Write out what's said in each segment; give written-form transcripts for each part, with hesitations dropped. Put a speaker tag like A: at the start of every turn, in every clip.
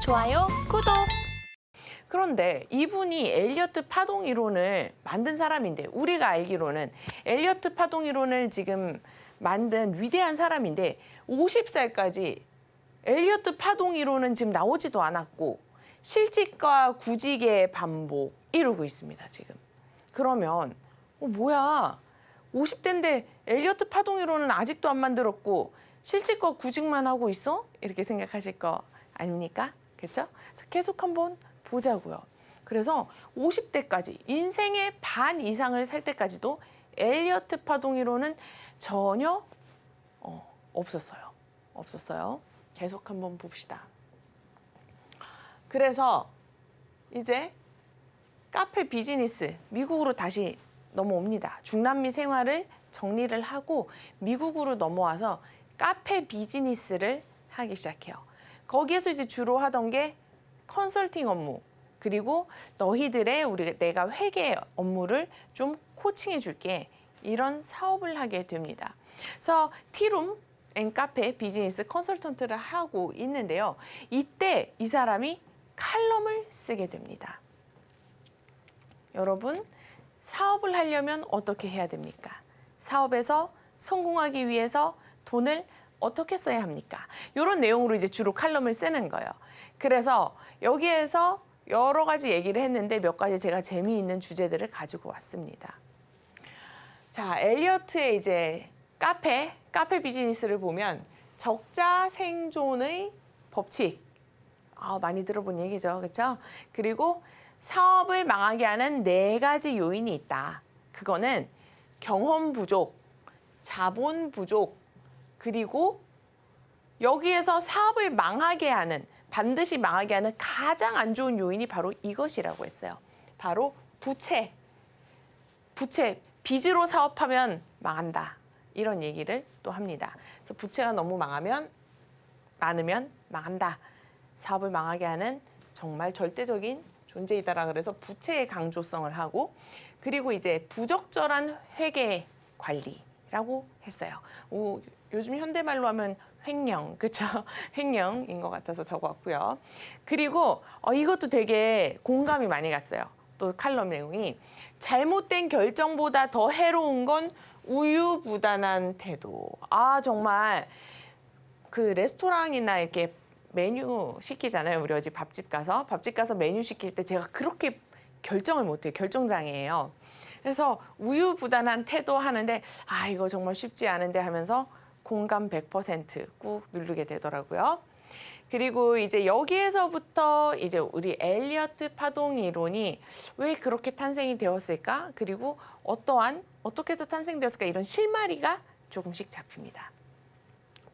A: 좋아요, 구독.
B: 그런데 이분이 엘리어트 파동 이론을 만든 사람인데, 우리가 알기로는 엘리어트 파동 이론을 지금 만든 위대한 사람인데 50살까지 엘리어트 파동 이론은 지금 나오지도 않았고 실직과 구직의 반복 이루고 있습니다, 지금. 그러면 뭐야, 50대인데 엘리어트 파동 이론은 아직도 안 만들었고 실직과 구직만 하고 있어? 이렇게 생각하실 거 아닙니까? 그렇죠? 계속 한번 보자고요. 그래서 50대까지 인생의 반 이상을 살 때까지도 엘리어트 파동 이론은 전혀 없었어요. 계속 한번 봅시다. 그래서 이제 카페 비즈니스, 미국으로 다시 넘어옵니다. 중남미 생활을 정리를 하고 미국으로 넘어와서 카페 비즈니스를 하기 시작해요. 거기에서 이제 주로 하던 게 컨설팅 업무, 그리고 너희들의 내가 회계 업무를 좀 코칭해 줄게, 이런 사업을 하게 됩니다. 그래서 티룸 앤 카페 비즈니스 컨설턴트를 하고 있는데요. 이때 이 사람이 칼럼을 쓰게 됩니다. 여러분, 사업을 하려면 어떻게 해야 됩니까? 사업에서 성공하기 위해서 돈을 어떻게 써야 합니까? 이런 내용으로 이제 주로 칼럼을 쓰는 거예요. 그래서 여기에서 여러 가지 얘기를 했는데 몇 가지 제가 재미있는 주제들을 가지고 왔습니다. 자, 엘리어트의 이제 카페 비즈니스를 보면 적자 생존의 법칙, 많이 들어본 얘기죠, 그렇죠? 그리고 사업을 망하게 하는 4가지 요인이 있다. 그거는 경험 부족, 자본 부족, 그리고 여기에서 사업을 망하게 하는, 반드시 망하게 하는 가장 안 좋은 요인이 바로 이것이라고 했어요. 바로 부채, 빚으로 사업하면 망한다, 이런 얘기를 또 합니다. 그래서 부채가 너무 많으면 망한다. 사업을 망하게 하는 정말 절대적인 존재이다라 그래서 부채의 강조성을 하고, 그리고 이제 부적절한 회계 관리라고 했어요. 요즘 현대말로 하면 횡령, 그렇죠? 횡령인 것 같아서 적어왔고요. 그리고 이것도 되게 공감이 많이 갔어요. 또 칼럼 내용이, 잘못된 결정보다 더 해로운 건 우유부단한 태도. 정말 그 레스토랑이나 이렇게 메뉴 시키잖아요. 우리 어제 밥집 가서 메뉴 시킬 때 제가 그렇게 결정을 못해요. 결정장애예요. 그래서 우유부단한 태도 하는데 이거 정말 쉽지 않은데 하면서 공감 100% 꾹 누르게 되더라고요. 그리고 이제 여기에서부터 이제 우리 엘리어트 파동 이론이 왜 그렇게 탄생이 되었을까? 그리고 어떻게 해서 탄생되었을까? 이런 실마리가 조금씩 잡힙니다.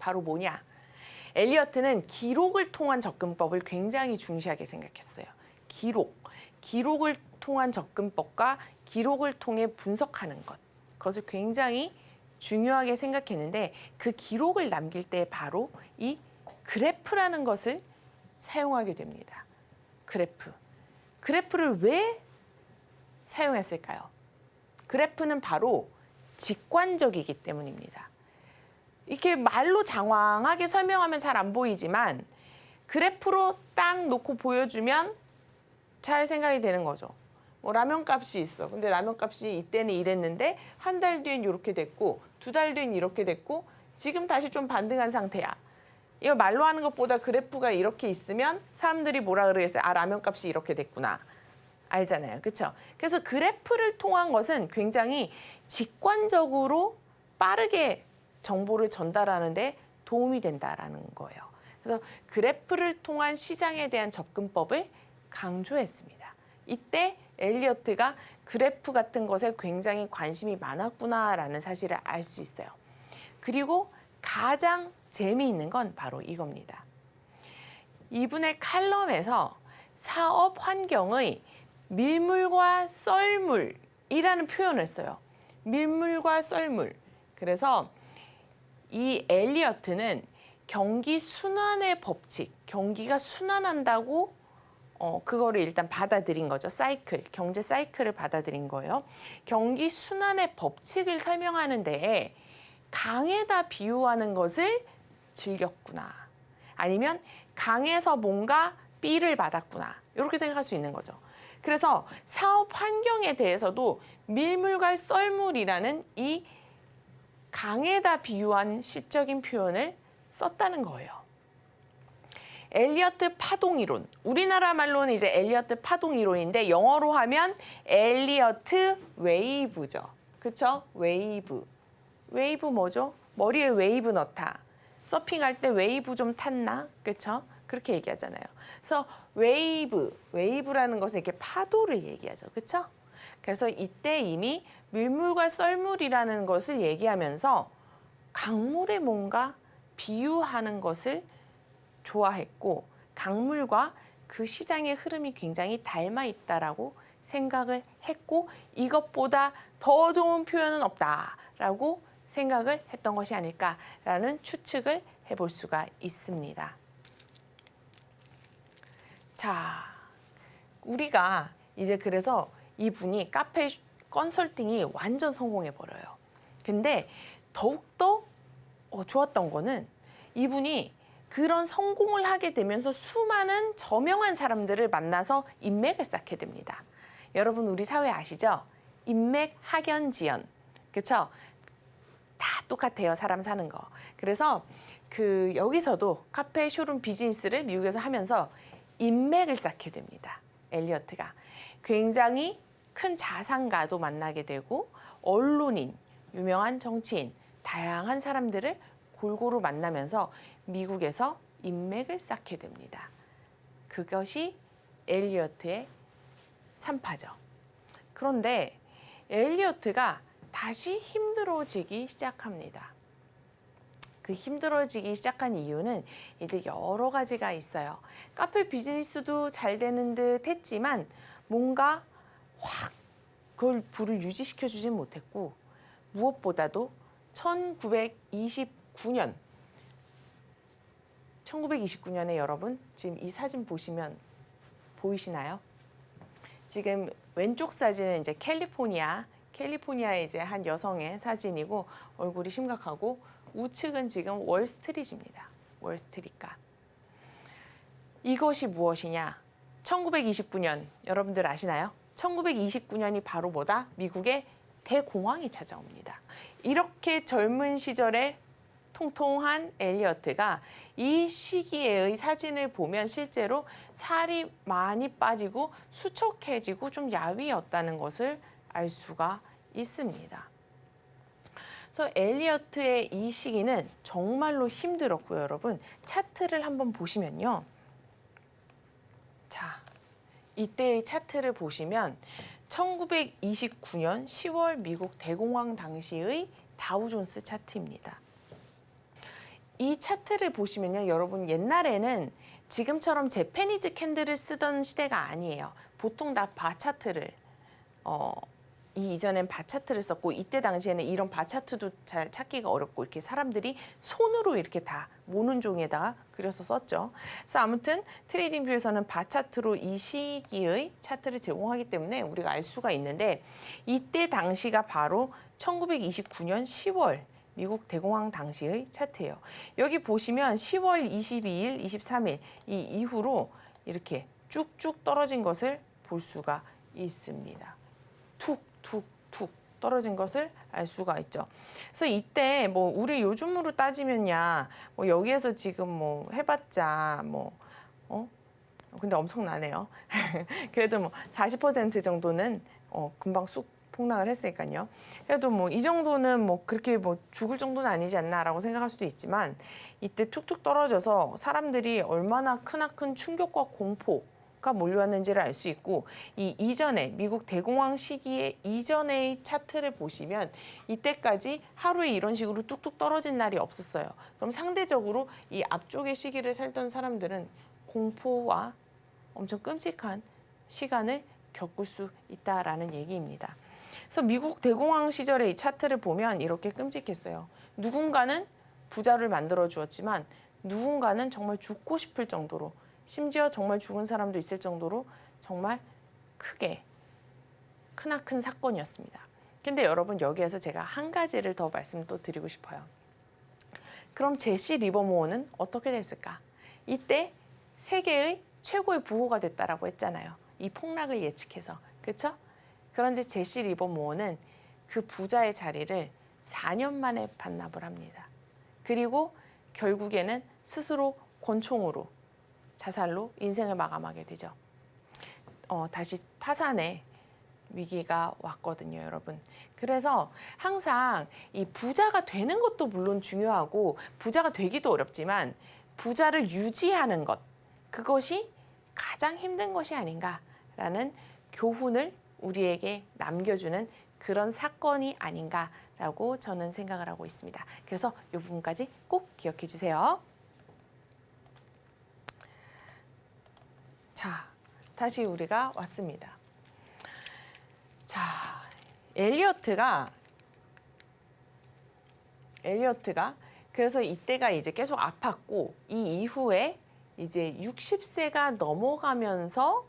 B: 바로 뭐냐? 엘리어트는 기록을 통한 접근법을 굉장히 중시하게 생각했어요. 기록을 통한 접근법과 기록을 통해 분석하는 것, 그것을 굉장히 중요하게 생각했는데, 그 기록을 남길 때 바로 이 그래프라는 것을 사용하게 됩니다. 그래프를 왜 사용했을까요? 그래프는 바로 직관적이기 때문입니다. 이렇게 말로 장황하게 설명하면 잘 안 보이지만 그래프로 딱 놓고 보여주면 잘 생각이 되는 거죠. 라면 값이 있어. 근데 라면 값이 이때는 이랬는데 한 달 뒤엔 이렇게 됐고 2달 뒤엔 이렇게 됐고 지금 다시 좀 반등한 상태야. 이거 말로 하는 것보다 그래프가 이렇게 있으면 사람들이 뭐라 그러겠어요? 라면 값이 이렇게 됐구나. 알잖아요. 그렇죠? 그래서 그래프를 통한 것은 굉장히 직관적으로 빠르게 정보를 전달하는 데 도움이 된다라는 거예요. 그래서 그래프를 통한 시장에 대한 접근법을 강조했습니다. 이때 엘리어트가 그래프 같은 것에 굉장히 관심이 많았구나라는 사실을 알 수 있어요. 그리고 가장 재미있는 건 바로 이겁니다. 이분의 칼럼에서 사업 환경의 밀물과 썰물이라는 표현을 써요. 밀물과 썰물. 그래서 이 엘리어트는 경기 순환의 법칙, 경기가 순환한다고 그거를 일단 받아들인 거죠. 경제 사이클을 받아들인 거예요. 경기 순환의 법칙을 설명하는 데에 강에다 비유하는 것을 즐겼구나. 아니면 강에서 뭔가 B를 받았구나. 이렇게 생각할 수 있는 거죠. 그래서 사업 환경에 대해서도 밀물과 썰물이라는 이 강에다 비유한 시적인 표현을 썼다는 거예요. 엘리어트 파동이론. 우리나라 말로는 이제 엘리어트 파동이론인데 영어로 하면 엘리어트 웨이브죠. 그쵸? 웨이브. 웨이브 뭐죠? 머리에 웨이브 넣다. 서핑할 때 웨이브 좀 탔나? 그쵸? 그렇게 얘기하잖아요. 그래서 웨이브라는 것은 이렇게 파도를 얘기하죠. 그쵸? 그래서 이때 이미 밀물과 썰물이라는 것을 얘기하면서 강물에 뭔가 비유하는 것을 좋아했고 강물과 그 시장의 흐름이 굉장히 닮아 있다라고 생각을 했고 이것보다 더 좋은 표현은 없다라고 생각을 했던 것이 아닐까라는 추측을 해볼 수가 있습니다. 자, 우리가 이제 그래서 이분이 카페 컨설팅이 완전 성공해버려요. 근데 더욱더 좋았던 거는 이분이 그런 성공을 하게 되면서 수많은 저명한 사람들을 만나서 인맥을 쌓게 됩니다. 여러분 우리 사회 아시죠? 인맥, 학연, 지연. 그렇죠? 다 똑같아요. 사람 사는 거. 그래서 여기서도 카페 쇼룸 비즈니스를 미국에서 하면서 인맥을 쌓게 됩니다. 엘리어트가. 굉장히 큰 자산가도 만나게 되고 언론인, 유명한 정치인, 다양한 사람들을 골고루 만나면서 미국에서 인맥을 쌓게 됩니다. 그것이 엘리어트의 산파죠. 그런데 엘리어트가 다시 힘들어지기 시작합니다. 그 힘들어지기 시작한 이유는 이제 여러 가지가 있어요. 카페 비즈니스도 잘 되는 듯 했지만 뭔가 확 그걸 불을 유지시켜 주진 못했고 무엇보다도 1929년에 여러분 지금 이 사진 보시면 보이시나요? 지금 왼쪽 사진은 이제 캘리포니아의 이제 한 여성의 사진이고 얼굴이 심각하고 우측은 지금 월스트리트입니다. 월스트리트가. 이것이 무엇이냐? 1929년 여러분들 아시나요? 1929년이 바로 뭐다? 미국의 대공황이 찾아옵니다. 이렇게 젊은 시절에 통통한 엘리어트가 이 시기의 사진을 보면 실제로 살이 많이 빠지고 수척해지고 좀 야위였다는 것을 알 수가 있습니다. 그래서 엘리어트의 이 시기는 정말로 힘들었고요, 여러분. 차트를 한번 보시면요. 자, 이때의 차트를 보시면 1929년 10월 미국 대공황 당시의 다우존스 차트입니다. 이 차트를 보시면요, 여러분 옛날에는 지금처럼 재패니즈 캔들을 쓰던 시대가 아니에요. 보통 다 바 차트를 이 이전엔 바 차트를 썼고 이때 당시에는 이런 바 차트도 잘 찾기가 어렵고 이렇게 사람들이 손으로 이렇게 다 모는 종이에다가 그려서 썼죠. 그래서 아무튼 트레이딩 뷰에서는 바 차트로 이 시기의 차트를 제공하기 때문에 우리가 알 수가 있는데 이때 당시가 바로 1929년 10월 미국 대공황 당시의 차트예요. 여기 보시면 10월 22일, 23일 이 이후로 이렇게 쭉쭉 떨어진 것을 볼 수가 있습니다. 툭툭툭 떨어진 것을 알 수가 있죠. 그래서 이때 뭐 우리 요즘으로 따지면야 뭐 여기에서 지금 뭐 해봤자 뭐 근데 엄청나네요. 그래도 뭐 40% 정도는 금방 쑥 폭락을 했으니까요. 그래도 뭐 이 정도는 뭐 그렇게 뭐 죽을 정도는 아니지 않나라고 생각할 수도 있지만 이때 툭툭 떨어져서 사람들이 얼마나 크나큰 충격과 공포가 몰려왔는지를 알 수 있고 이 이전에 미국 대공황 시기의 이전의 차트를 보시면 이때까지 하루에 이런 식으로 뚝뚝 떨어진 날이 없었어요. 그럼 상대적으로 이 앞쪽의 시기를 살던 사람들은 공포와 엄청 끔찍한 시간을 겪을 수 있다라는 얘기입니다. 그래서 미국 대공황 시절의 이 차트를 보면 이렇게 끔찍했어요. 누군가는 부자를 만들어 주었지만 누군가는 정말 죽고 싶을 정도로 심지어 정말 죽은 사람도 있을 정도로 정말 크나큰 사건이었습니다. 근데 여러분 여기에서 제가 한 가지를 더 말씀 또 드리고 싶어요. 그럼 제시 리버모어는 어떻게 됐을까? 이때 세계의 최고의 부호가 됐다라고 했잖아요. 이 폭락을 예측해서. 그렇죠? 그런데 제시 리버모어는 그 부자의 자리를 4년 만에 반납을 합니다. 그리고 결국에는 스스로 권총으로 자살로 인생을 마감하게 되죠. 다시 파산의 위기가 왔거든요, 여러분. 그래서 항상 이 부자가 되는 것도 물론 중요하고 부자가 되기도 어렵지만 부자를 유지하는 것, 그것이 가장 힘든 것이 아닌가라는 교훈을 우리에게 남겨주는 그런 사건이 아닌가라고 저는 생각을 하고 있습니다. 그래서 이 부분까지 꼭 기억해 주세요. 자, 다시 우리가 왔습니다. 자, 엘리어트가 그래서 이때가 이제 계속 아팠고 이 이후에 이제 60세가 넘어가면서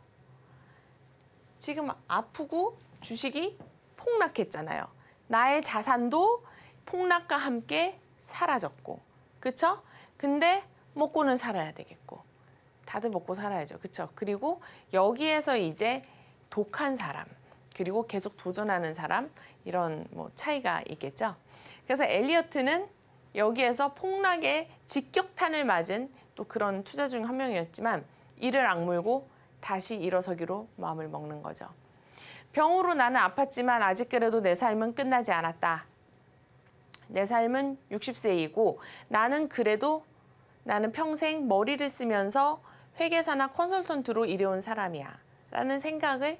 B: 지금 아프고 주식이 폭락했잖아요. 나의 자산도 폭락과 함께 사라졌고, 그쵸? 근데 먹고는 살아야 되겠고, 다들 먹고 살아야죠, 그쵸? 그리고 여기에서 이제 독한 사람, 그리고 계속 도전하는 사람, 이런 뭐 차이가 있겠죠. 그래서 엘리어트는 여기에서 폭락의 직격탄을 맞은 또 그런 투자 중 한 명이었지만 이를 악물고 다시 일어서기로 마음을 먹는 거죠. 병으로 나는 아팠지만 아직 그래도 내 삶은 끝나지 않았다. 내 삶은 60세이고 나는 평생 머리를 쓰면서 회계사나 컨설턴트로 일해온 사람이야 라는 생각을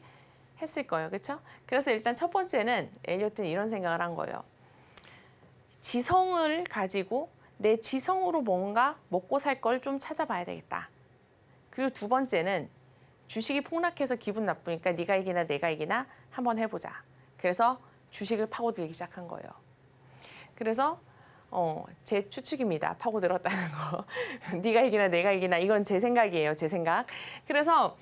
B: 했을 거예요. 그렇죠? 그래서 일단 첫 번째는 엘리어트는 이런 생각을 한 거예요. 지성을 가지고 내 지성으로 뭔가 먹고 살 걸 좀 찾아봐야 되겠다. 그리고 두 번째는 주식이 폭락해서 기분 나쁘니까 네가 이기나 내가 이기나 한번 해보자. 그래서 주식을 파고들기 시작한 거예요. 그래서 제 추측입니다. 파고들었다는 거. 네가 이기나 내가 이기나 이건 제 생각이에요. 제 생각. 그래서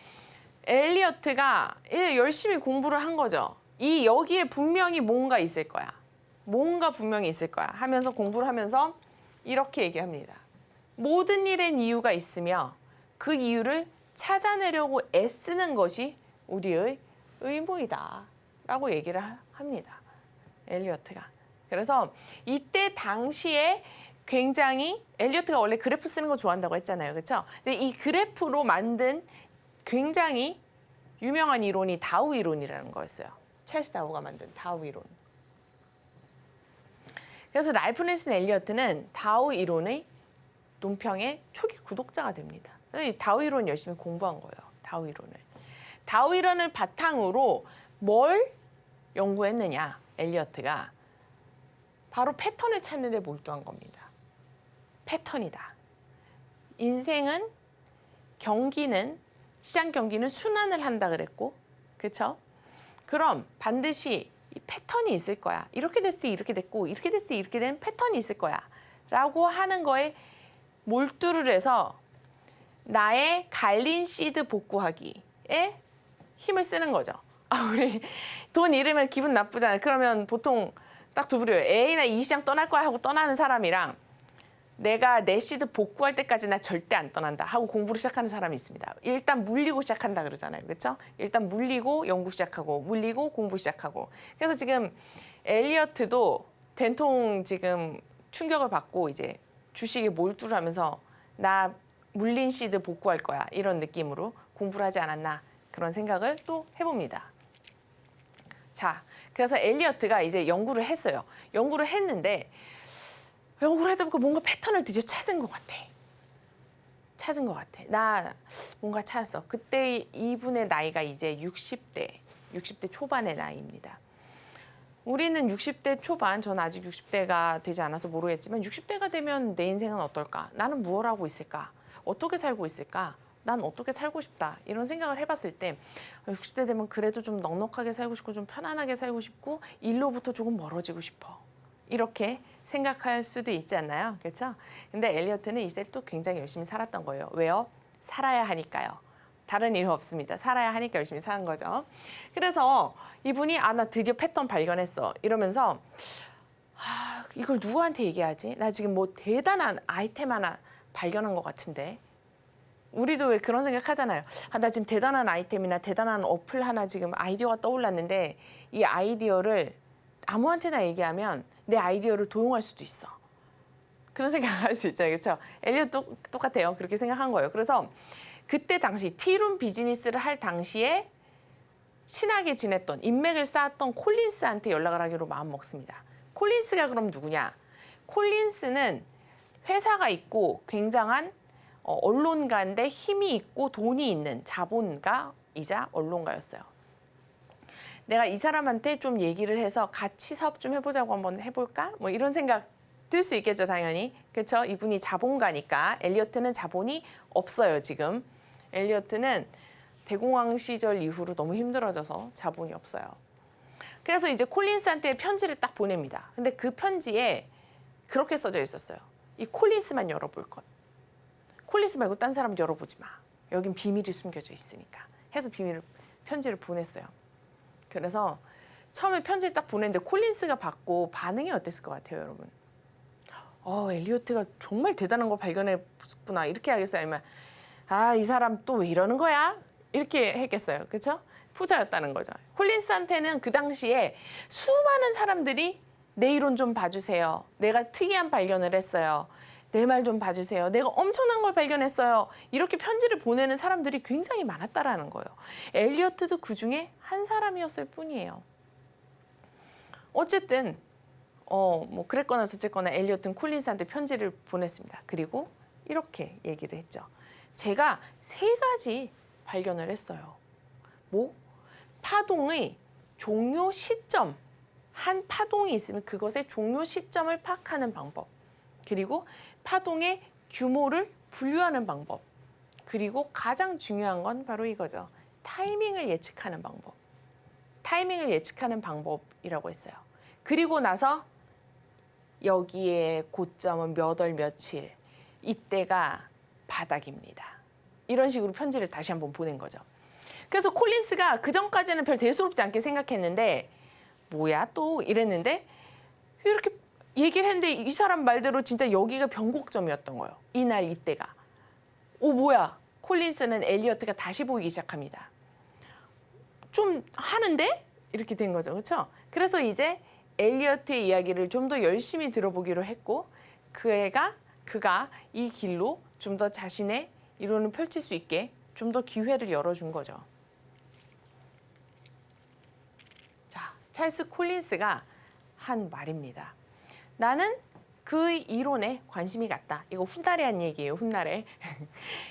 B: 엘리어트가 열심히 공부를 한 거죠. 여기에 분명히 뭔가 있을 거야. 뭔가 분명히 있을 거야. 하면서 공부를 하면서 이렇게 얘기합니다. 모든 일엔 이유가 있으며 그 이유를 찾아내려고 애쓰는 것이 우리의 의무이다 라고 얘기를 합니다. 엘리어트가. 그래서 이때 당시에 굉장히 엘리어트가 원래 그래프 쓰는 거 좋아한다고 했잖아요. 그렇죠? 근데 이 그래프로 만든 굉장히 유명한 이론이 다우 이론이라는 거였어요. 찰스 다우가 만든 다우 이론. 그래서 랄프 넬슨 엘리어트는 다우 이론의 논평의 초기 구독자가 됩니다. 이 다우 이론 열심히 공부한 거예요. 다우 이론을. 다우 이론을 바탕으로 뭘 연구했느냐, 엘리어트가. 바로 패턴을 찾는 데 몰두한 겁니다. 패턴이다. 인생은, 시장 경기는 순환을 한다 그랬고, 그렇죠? 그럼 반드시 이 패턴이 있을 거야. 이렇게 됐을 때 이렇게 됐고, 이렇게 됐을 때 이렇게 된 패턴이 있을 거야. 라고 하는 거에 몰두를 해서 나의 갈린 시드 복구하기에 힘을 쓰는 거죠. 우리 돈 잃으면 기분 나쁘잖아요. 그러면 보통 딱 두 부류예요. 에이나 이 시장 떠날 거야 하고 떠나는 사람이랑 내가 내 시드 복구할 때까지 나 절대 안 떠난다 하고 공부를 시작하는 사람이 있습니다. 일단 물리고 시작한다 그러잖아요. 그렇죠? 일단 물리고 연구 시작하고 물리고 공부 시작하고. 그래서 지금 엘리어트도 된통 지금 충격을 받고 이제 주식에 몰두를 하면서 나 물린 시드 복구할 거야 이런 느낌으로 공부를 하지 않았나 그런 생각을 또 해봅니다. 자, 그래서 엘리어트가 이제 연구를 했어요. 연구를 했는데 연구를 하다 보니까 뭔가 패턴을 드디어 찾은 것 같아. 나 뭔가 찾았어. 그때 이분의 나이가 이제 60대 초반의 나이입니다. 우리는 60대 초반, 저는 아직 60대가 되지 않아서 모르겠지만 60대가 되면 내 인생은 어떨까? 나는 무엇을 하고 있을까? 어떻게 살고 있을까? 난 어떻게 살고 싶다. 이런 생각을 해봤을 때 60대 되면 그래도 좀 넉넉하게 살고 싶고 좀 편안하게 살고 싶고 일로부터 조금 멀어지고 싶어. 이렇게 생각할 수도 있지 않나요? 그렇죠? 근데 엘리어트는 이때 또 굉장히 열심히 살았던 거예요. 왜요? 살아야 하니까요. 다른 이유 없습니다. 살아야 하니까 열심히 사는 거죠. 그래서 이분이 나 드디어 패턴 발견했어. 이러면서 이걸 누구한테 얘기하지? 나 지금 뭐 대단한 아이템 하나 발견한 것 같은데 우리도 왜 그런 생각 하잖아요. 아, 나 지금 대단한 아이템이나 대단한 어플 하나 지금 아이디어가 떠올랐는데 이 아이디어를 아무한테나 얘기하면 내 아이디어를 도용할 수도 있어. 그런 생각할 수 있죠. 그렇죠? 엘리엇도 똑같아요. 그렇게 생각한 거예요. 그래서 그때 당시 티룸 비즈니스를 할 당시에 친하게 지냈던 인맥을 쌓았던 콜린스한테 연락을 하기로 마음 먹습니다. 콜린스가 그럼 누구냐? 콜린스는 회사가 있고 굉장한 언론가인데 힘이 있고 돈이 있는 자본가이자 언론가였어요. 내가 이 사람한테 좀 얘기를 해서 같이 사업 좀 해보자고 한번 해볼까? 뭐 이런 생각 들 수 있겠죠, 당연히. 그렇죠? 이분이 자본가니까. 엘리어트는 자본이 없어요, 지금. 엘리어트는 대공황 시절 이후로 너무 힘들어져서 자본이 없어요. 그래서 이제 콜린스한테 편지를 딱 보냅니다. 근데 그 편지에 그렇게 써져 있었어요. 이 콜린스만 열어볼 것. 콜린스 말고 딴 사람 열어보지 마. 여긴 비밀이 숨겨져 있으니까. 해서 편지를 보냈어요. 그래서 처음에 편지를 딱 보냈는데 콜린스가 받고 반응이 어땠을 것 같아요, 여러분? 엘리어트가 정말 대단한 거 발견했구나. 이렇게 하겠어요? 아니면 이 사람 또 왜 이러는 거야? 이렇게 했겠어요. 그렇죠? 후자였다는 거죠. 콜린스한테는 그 당시에 수많은 사람들이 내 이론 좀 봐주세요. 내가 특이한 발견을 했어요. 내 말 좀 봐주세요. 내가 엄청난 걸 발견했어요. 이렇게 편지를 보내는 사람들이 굉장히 많았다라는 거예요. 엘리어트도 그중에 한 사람이었을 뿐이에요. 어쨌든 뭐 그랬거나 저쨌거나 엘리어트는 콜린스한테 편지를 보냈습니다. 그리고 이렇게 얘기를 했죠. 제가 3가지 발견을 했어요. 뭐? 파동의 종료 시점, 한 파동이 있으면 그것의 종료 시점을 파악하는 방법, 그리고 파동의 규모를 분류하는 방법, 그리고 가장 중요한 건 바로 이거죠. 타이밍을 예측하는 방법. 타이밍을 예측하는 방법이라고 했어요. 그리고 나서 여기에 고점은 몇 월 며칠, 이때가 바닥입니다. 이런 식으로 편지를 다시 한번 보낸 거죠. 그래서 콜린스가 그전까지는 별 대수롭지 않게 생각했는데 뭐야 또 이랬는데 이렇게 얘기를 했는데 이 사람 말대로 진짜 여기가 변곡점이었던 거예요. 이날 이때가. 뭐야. 콜린스는 엘리어트가 다시 보이기 시작합니다. 좀 하는데? 이렇게 된 거죠. 그렇죠? 그래서 이제 엘리어트의 이야기를 좀 더 열심히 들어보기로 했고 그가 이 길로 좀 더 자신의 이론을 펼칠 수 있게 좀 더 기회를 열어준 거죠. 자, 찰스 콜린스가 한 말입니다. 나는 그 이론에 관심이 갔다. 이거 훗날에 한 얘기예요. 훗날에.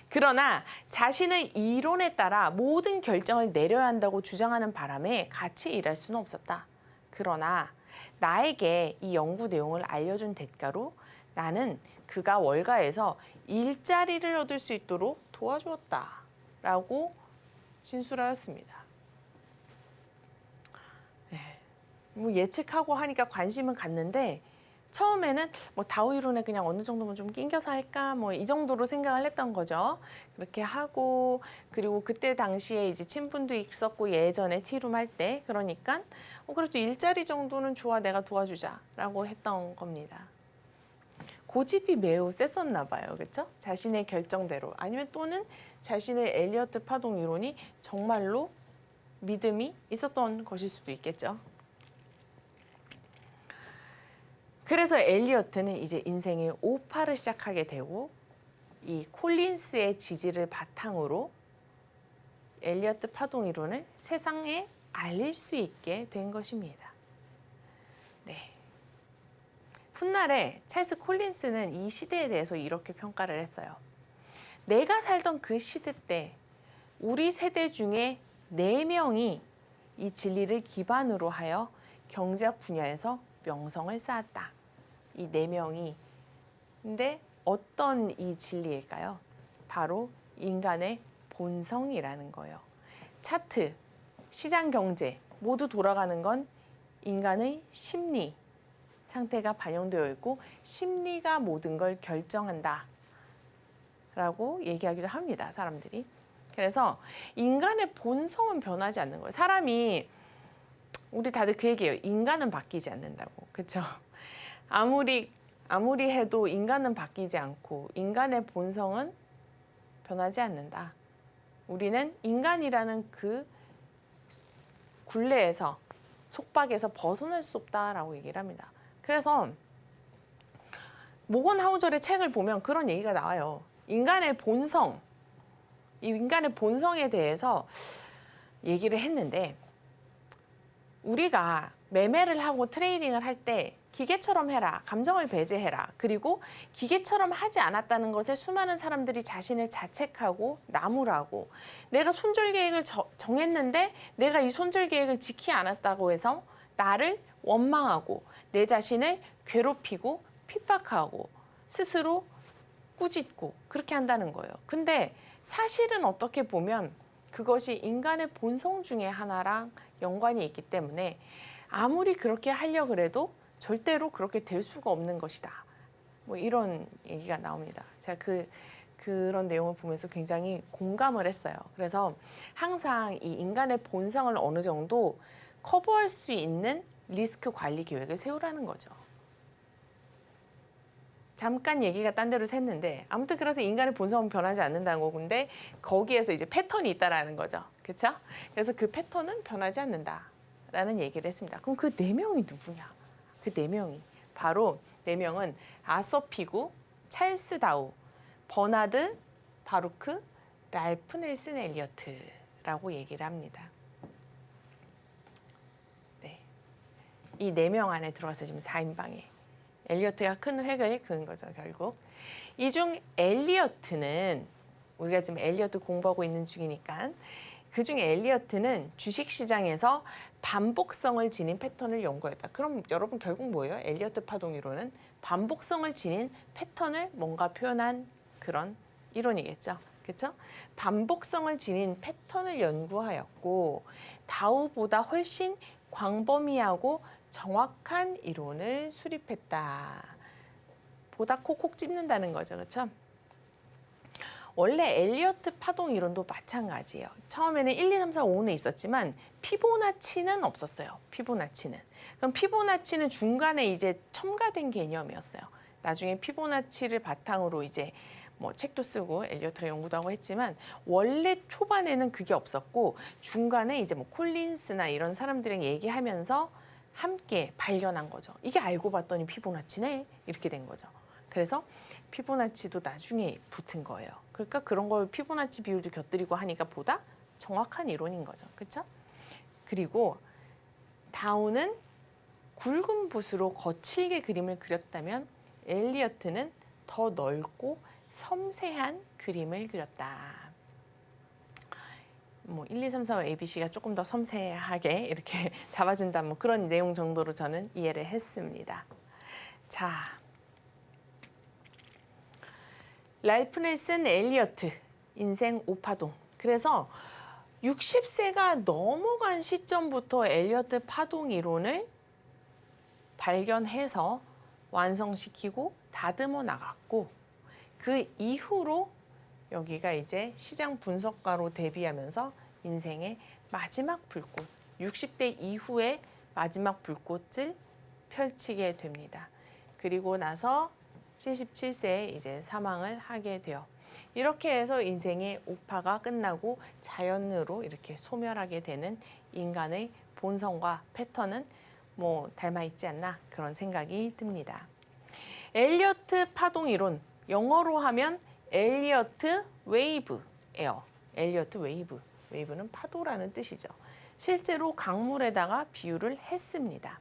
B: 그러나 자신의 이론에 따라 모든 결정을 내려야 한다고 주장하는 바람에 같이 일할 수는 없었다. 그러나 나에게 이 연구 내용을 알려준 대가로 나는 그가 월가에서 일자리를 얻을 수 있도록 도와주었다. 라고 진술하였습니다. 뭐 예측하고 하니까 관심은 갔는데 처음에는 뭐 다오 이론에 그냥 어느 정도면 좀 낑겨서 할까 뭐 이 정도로 생각을 했던 거죠. 그렇게 하고 그리고 그때 당시에 이제 친분도 있었고 예전에 티룸 할 때 그러니까 그래도 일자리 정도는 좋아 내가 도와주자라고 했던 겁니다. 고집이 매우 셌었나 봐요. 그렇죠? 자신의 결정대로 아니면 또는 자신의 엘리어트 파동 이론이 정말로 믿음이 있었던 것일 수도 있겠죠. 그래서 엘리어트는 이제 인생의 오파를 시작하게 되고 이 콜린스의 지지를 바탕으로 엘리어트 파동 이론을 세상에 알릴 수 있게 된 것입니다. 네. 훗날에 찰스 콜린스는 이 시대에 대해서 이렇게 평가를 했어요. 내가 살던 그 시대 때 우리 세대 중에 4명이 이 진리를 기반으로 하여 경제학 분야에서 명성을 쌓았다. 이 4명이. 근데 어떤 이 진리일까요? 바로 인간의 본성이라는 거예요. 차트, 시장 경제 모두 돌아가는 건 인간의 심리 상태가 반영되어 있고 심리가 모든 걸 결정한다. 라고 얘기하기도 합니다. 사람들이. 그래서 인간의 본성은 변하지 않는 거예요. 사람이 우리 다들 그 얘기예요. 인간은 바뀌지 않는다고. 그렇죠? 아무리 해도 인간은 바뀌지 않고 인간의 본성은 변하지 않는다. 우리는 인간이라는 그 굴레에서, 속박에서 벗어날 수 없다라고 얘기를 합니다. 그래서 모건 하우절의 책을 보면 그런 얘기가 나와요. 인간의 본성, 이 인간의 본성에 대해서 얘기를 했는데, 우리가 매매를 하고 트레이딩을 할 때 기계처럼 해라, 감정을 배제해라, 그리고 기계처럼 하지 않았다는 것에 수많은 사람들이 자신을 자책하고 나무라고, 내가 손절 계획을 정했는데 내가 이 손절 계획을 지키지 않았다고 해서 나를 원망하고 내 자신을 괴롭히고 핍박하고 스스로 꾸짖고 그렇게 한다는 거예요. 근데 사실은 어떻게 보면 그것이 인간의 본성 중에 하나랑 연관이 있기 때문에 아무리 그렇게 하려고 해도 절대로 그렇게 될 수가 없는 것이다. 뭐 이런 얘기가 나옵니다. 제가 그런 내용을 보면서 굉장히 공감을 했어요. 그래서 항상 이 인간의 본성을 어느 정도 커버할 수 있는 리스크 관리 계획을 세우라는 거죠. 잠깐 얘기가 딴 데로 샜는데, 아무튼 그래서 인간의 본성은 변하지 않는다는 거근데 거기에서 이제 패턴이 있다라는 거죠. 그렇죠? 그래서 그 패턴은 변하지 않는다라는 얘기를 했습니다. 그럼 그 네 명이 누구냐? 그 네 명이 바로, 네 명은 아서 피구, 찰스 다우, 버나드 바루크, 랄프 넬슨 엘리어트라고 얘기를 합니다. 네. 이 네 명 안에 들어가서 지금 4인방에 엘리어트가 큰 획을 그은 거죠, 결국. 이 중 엘리어트는, 우리가 지금 엘리어트 공부하고 있는 중이니까, 그 중에 엘리어트는 주식시장에서 반복성을 지닌 패턴을 연구했다. 그럼 여러분 결국 뭐예요? 엘리어트 파동 이론은 반복성을 지닌 패턴을 뭔가 표현한 그런 이론이겠죠. 그렇죠? 반복성을 지닌 패턴을 연구하였고, 다우보다 훨씬 광범위하고 정확한 이론을 수립했다. 보다 콕콕 찝는다는 거죠. 그렇죠? 원래 엘리어트 파동 이론도 마찬가지예요. 처음에는 1, 2, 3, 4, 5는 있었지만 피보나치는 없었어요. 피보나치는. 그럼 피보나치는 중간에 이제 첨가된 개념이었어요. 나중에 피보나치를 바탕으로 이제 뭐 책도 쓰고 엘리어트가 연구도 하고 했지만, 원래 초반에는 그게 없었고 중간에 이제 뭐 콜린스나 이런 사람들이랑 얘기하면서 함께 발견한 거죠. 이게 알고 봤더니 피보나치네, 이렇게 된 거죠. 그래서 피보나치도 나중에 붙은 거예요. 그러니까 그런 걸 피보나치 비율도 곁들이고 하니까 보다 정확한 이론인 거죠. 그렇죠? 그리고 다우는 굵은 붓으로 거칠게 그림을 그렸다면 엘리어트는 더 넓고 섬세한 그림을 그렸다. 뭐 1, 2, 3, 4, 5, A, B, C가 조금 더 섬세하게 이렇게 잡아준다, 뭐 그런 내용 정도로 저는 이해를 했습니다. 자, 랄프 넬슨 엘리어트 인생 5파동. 그래서 60세가 넘어간 시점부터 엘리어트 파동 이론을 발견해서 완성시키고 다듬어 나갔고, 그 이후로 여기가 이제 시장 분석가로 데뷔하면서 인생의 마지막 불꽃, 60대 이후에 마지막 불꽃을 펼치게 됩니다. 그리고 나서 77세에 이제 사망을 하게 돼요. 이렇게 해서 인생의 5파가 끝나고 자연으로 이렇게 소멸하게 되는 인간의 본성과 패턴은 뭐 닮아 있지 않나, 그런 생각이 듭니다. 엘리어트 파동 이론, 영어로 하면 엘리어트 웨이브예요. 엘리어트 웨이브. 웨이브는 파도라는 뜻이죠. 실제로 강물에다가 비유를 했습니다.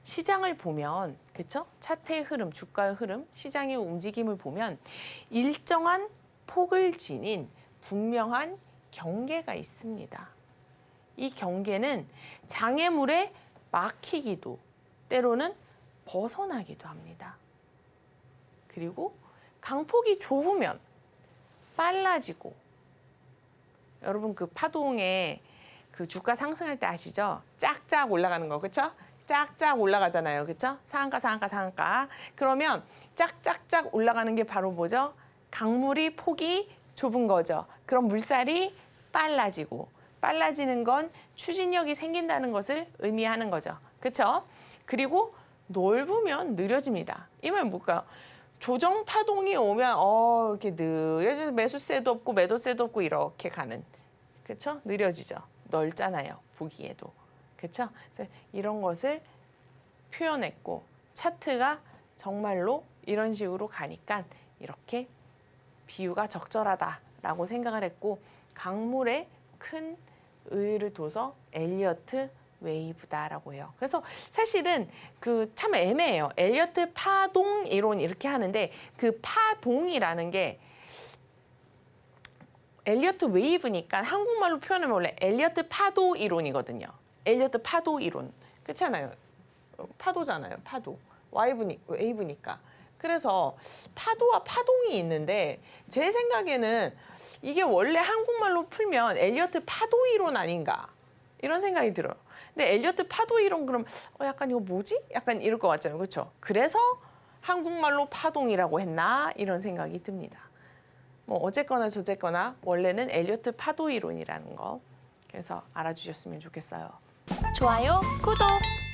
B: 시장을 보면, 그렇죠? 차트의 흐름, 주가의 흐름, 시장의 움직임을 보면 일정한 폭을 지닌 분명한 경계가 있습니다. 이 경계는 장애물에 막히기도, 때로는 벗어나기도 합니다. 그리고 강폭이 좁으면 빨라지고, 여러분 그 파동에 그 주가 상승할 때 아시죠? 쫙쫙 올라가는 거, 그렇죠? 쫙쫙 올라가잖아요, 그렇죠? 상한가, 상한가, 상한가. 그러면 쫙쫙쫙 올라가는 게 바로 뭐죠? 강물이 폭이 좁은 거죠. 그럼 물살이 빨라지고, 빨라지는 건 추진력이 생긴다는 것을 의미하는 거죠, 그렇죠? 그리고 넓으면 느려집니다. 이 말은 뭘까요? 조정 파동이 오면 이렇게 느려지면서 매수세도 없고 매도세도 없고 이렇게 가는, 그렇죠? 느려지죠. 넓잖아요. 보기에도. 그렇죠? 그래서 이런 것을 표현했고 차트가 정말로 이런 식으로 가니까 이렇게 비유가 적절하다라고 생각을 했고 강물에 큰 의의를 둬서 엘리어트 웨이브다라고 해요. 그래서 사실은 그 참 애매해요. 엘리어트 파동 이론 이렇게 하는데 그 파동이라는 게 엘리어트 웨이브니까 한국말로 표현하면 원래 엘리어트 파도 이론이거든요. 엘리어트 파도 이론. 그렇잖아요. 파도잖아요. 파도. 웨이브니까. 그래서 파도와 파동이 있는데 제 생각에는 이게 원래 한국말로 풀면 엘리어트 파도 이론 아닌가 이런 생각이 들어요. 근데 엘리어트 파도 이론 그럼 약간 이거 뭐지? 약간 이럴 것 같잖아요. 그렇죠? 그래서 한국말로 파동이라고 했나 이런 생각이 듭니다. 뭐 어쨌거나 저쨌거나 원래는 엘리어트 파도 이론이라는 거 그래서 알아주셨으면 좋겠어요.
A: 좋아요, 구독!